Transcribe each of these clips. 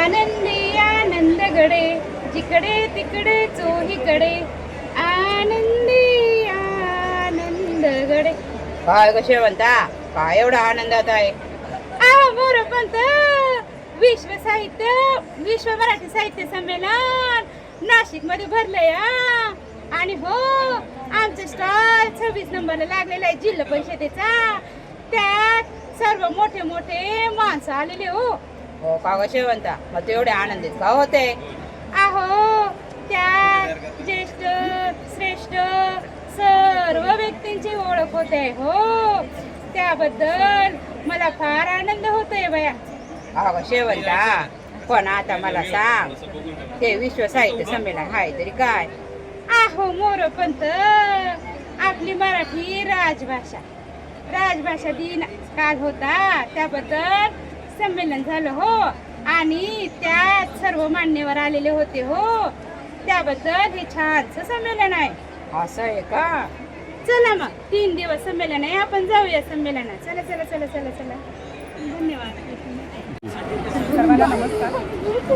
आनंदी आनंदगडे, जिकडे तिकडे चोहीकडे आनंदी आनंदगडे. काय कसे म्हणता? काय एवढा आनंदात आहे? मोरपंत विश्व मराठी साहित्य संमेलन नाशिक मध्ये भरलंय. आणि हो, आमचं स्टॉल 26 नंबरला लागलेला आहे जिल्हा परिषदेचा. त्यात सर्व मोठे मोठे माणसं आलेले. हो का कसे म्हणता? मग ते एवढे आनंदित का होते? अहो, त्यात ज्येष्ठ श्रेष्ठ सर्व व्यक्तींची ओळख होते. हो, त्याबद्दल मला फार आनंद होतोय बया. कसे म्हणता? पण आता मला सांग, ते विश्व साहित्य संमेलन आहे तरी काय? अहो मोरपंत, आपली मराठी राजभाषा दिन काल होता, त्याबद्दल संमेलन झालं. हो, आणि त्यात सर्व मान्यवर आलेले होते. हो, त्याबद्दल हे छानसं संमेलन आहे. असं आहे का? चला मग, 3 दिवस संमेलन आहे, आपण जाऊया संमेलनात. चला चला चला चला चला. धन्यवाद. सर्वांना नमस्कार.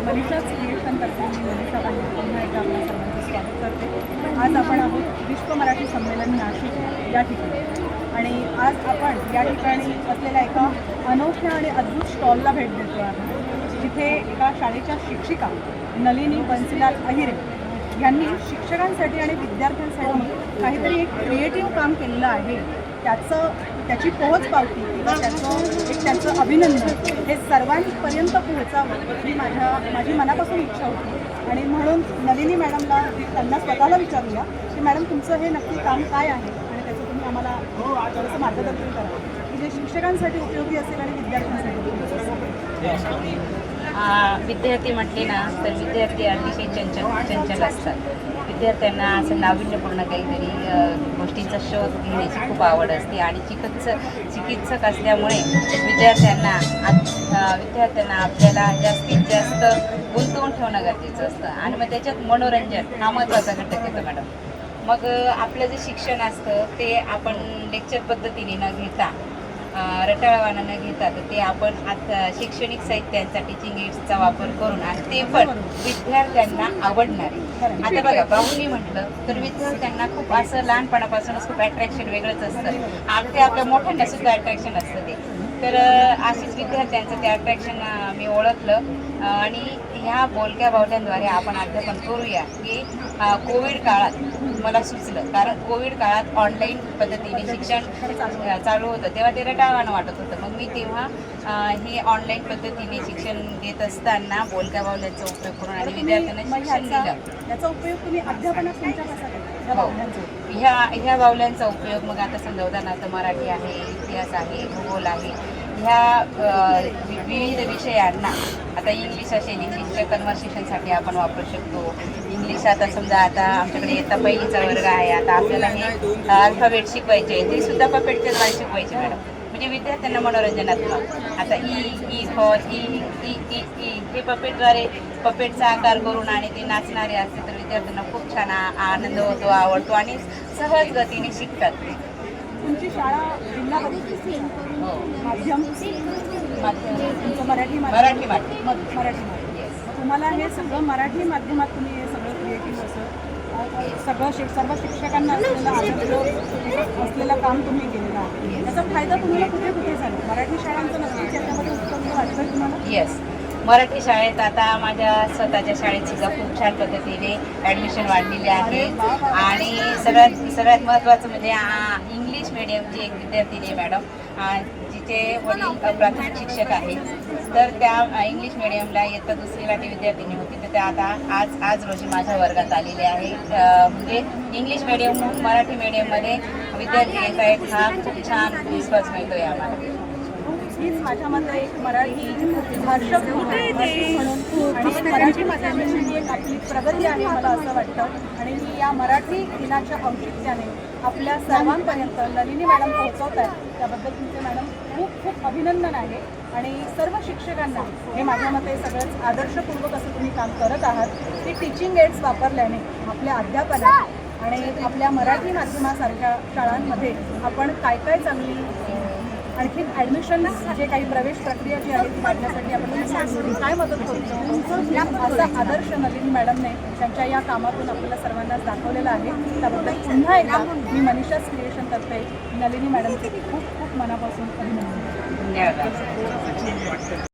मनीषाच क्रिएशनतर्फे मी मनीषा पांडे पुन्हा एकदा आपल्या सर्वांचं स्वागत करते. आज आपण आहोत विश्व मराठी संमेलन नाशिक या ठिकाणी, आणि आज आपण या ठिकाणी असलेल्या एका अनोख्या आणि अद्भुत स्टॉलला भेट देतो आहे, जिथे एका शाळेच्या शिक्षिका नलिनी बन्सीलाल अहिरे यांनी शिक्षकांसाठी आणि विद्यार्थ्यांसाठी काहीतरी एक क्रिएटिव्ह काम केलेलं आहे. त्याची पोहोच पावती किंवा त्यांचं अभिनंदन हे सर्वांपर्यंत पोहोचावं ही माझी मनापासून इच्छा होती. आणि म्हणून नलिनी मॅडमला त्यांना स्वतःला विचारूया की मॅडम, तुमचं हे नक्की काम काय आहे आणि त्याचं तुम्ही आम्हाला थोडंसं मार्गदर्शन करा की जे शिक्षकांसाठी उपयोगी असेल आणि विद्यार्थ्यांसाठी उपयोगी असेल. विद्यार्थी म्हटले ना तर विद्यार्थी अतिशय चंचल असतात. विद्यार्थ्यांना असं नाविन्यपूर्ण काहीतरी गोष्टींचा शोध घेण्याची खूप आवड असते, आणि चिकित्सक असल्यामुळे विद्यार्थ्यांना आपल्याला जास्तीत जास्त गुंतवून ठेवणं गरजेचं असतं. आणि मग त्याच्यात मनोरंजन हा महत्त्वाचा घटक येतो मॅडम. मग आपलं जे शिक्षण असतं ते आपण लेक्चर पद्धतीने न घेता, रटाळवाना न घेता, तर ते आपण आता शैक्षणिक साहित्यांचा टीचिंग एड्सचा वापर करून, आणि ते पण विद्यार्थ्यांना आवडणारे. आता बघा, बाहुली म्हटलं तर विद्यार्थ्यांना खूप असं लहानपणापासूनच खूप अट्रॅक्शन वेगळंच असतं. ते आपल्या मोठ्यांना सुद्धा अट्रॅक्शन असतं ते. तर अशीच विद्यार्थ्यांचं ते अट्रॅक्शन मी ओळखलं, आणि ह्या बोलक्या बाहुल्यांद्वारे आपण अध्यापन करूया की कोविड काळात मला सुचलं, कारण कोविड काळात ऑनलाईन पद्धतीने शिक्षण चालू होतं, तेव्हा ते रटाळवाणं वाटत होतं. मग मी तेव्हा हे ऑनलाईन पद्धतीने शिक्षण देत असताना बोलक्या बाहुल्यांचा उपयोग करून आणि विद्यार्थ्यांना शिक्षण दिलं. याचा उपयोग तुम्ही अध्यापनात तुमच्या कसा केला? ह्या बाहुल्यांचा उपयोग मग आता समजा उदाहरणार्थ मराठी आहे, इतिहास आहे, भूगोल आहे, ह्या विविध विषयांना आता इंग्लिश असेल, इंग्लिशच्या कन्व्हर्सेशनसाठी आपण वापरू शकतो. इंग्लिश आता समजा आता आमच्याकडे इयत्ता पहिलीचा वर्ग आहे, आता आपल्याला हे अल्फाबेट शिकवायचे आहे, ते सुद्धा पपेटच्याद्वारे शिकवायचे मॅडम. म्हणजे विद्यार्थ्यांना मनोरंजनात्मक आता ई फॉर ई हे पपेटचा आकार करून आणि ते नाचणारे असते, तर विद्यार्थ्यांना खूप छान आनंद होतो, आवडतो, आणि सहज गतीने शिकतात ते. तुमची शाळा जिल्हा माध्यम मराठी तुम्हाला हे सगळं मराठी माध्यमात तुम्ही हे सगळं क्रिएटिव्ह असं सर्व शिक्षकांना असलेलं काम तुम्ही केलेलं आहे. त्याचा फायदा तुम्हाला कुठे कुठे झाला? मराठी शाळांचं नक्कीच याच्यामध्ये उत्तम वाटतं तुम्हाला? येस, मराठी शाळेत आता माझ्या स्वतःच्या शाळेत सुद्धा खूप छान पद्धतीने ॲडमिशन वाढलेली आहे. आणि सगळ्यात महत्त्वाचं म्हणजे इंग्लिश मिडियमची एक विद्यार्थिनी मॅडम, जिचे वडील प्राथमिक शिक्षक आहेत, तर त्या इंग्लिश मिडियमला इयत्ता 2रीला ती विद्यार्थिनी होती, तर त्या आता आज रोजी माझ्या वर्गात आलेले आहे. म्हणजे इंग्लिश मिडियमहून मराठी मिडियममध्ये विद्यार्थी येत आहेत, हा खूप छान रिस्पॉन्स मिळतो आहे आम्हाला. हीच माझ्यामध्ये एक मराठी भाषक म्हणून आणि मराठी माध्यमाची एक आपली प्रगती आहे मला असं वाटतं. आणि मी या मराठी दिनाच्या औचित्याने आपल्या सर्वांपर्यंत नलिनी मॅडम पोहोचवत आहेत, त्याबद्दल तुमचे मॅडम खूप खूप अभिनंदन आहे. आणि सर्व शिक्षकांना हे माझ्या मते सगळंच आदर्शपूर्वक असं तुम्ही काम करत आहात की टीचिंग एड्स वापरल्याने आपल्या अध्यापनात आणि आपल्या मराठी माध्यमासारख्या शाळांमध्ये आपण काय चांगली आणखी ॲडमिशन जे काही प्रवेश प्रक्रिया जी आहे ती काढण्यासाठी आपण काय मदत करू शकतो या असा आदर्श नलिनी मॅडमने त्यांच्या या कामातून आपल्याला सर्वांना दाखवलेला आहे. त्याबद्दल पुन्हा एकदा मी मनीषाच क्रिएशनतर्फे नलिनी मॅडमचे खूप खूप मनापासून अभिनंदन. धन्यवाद.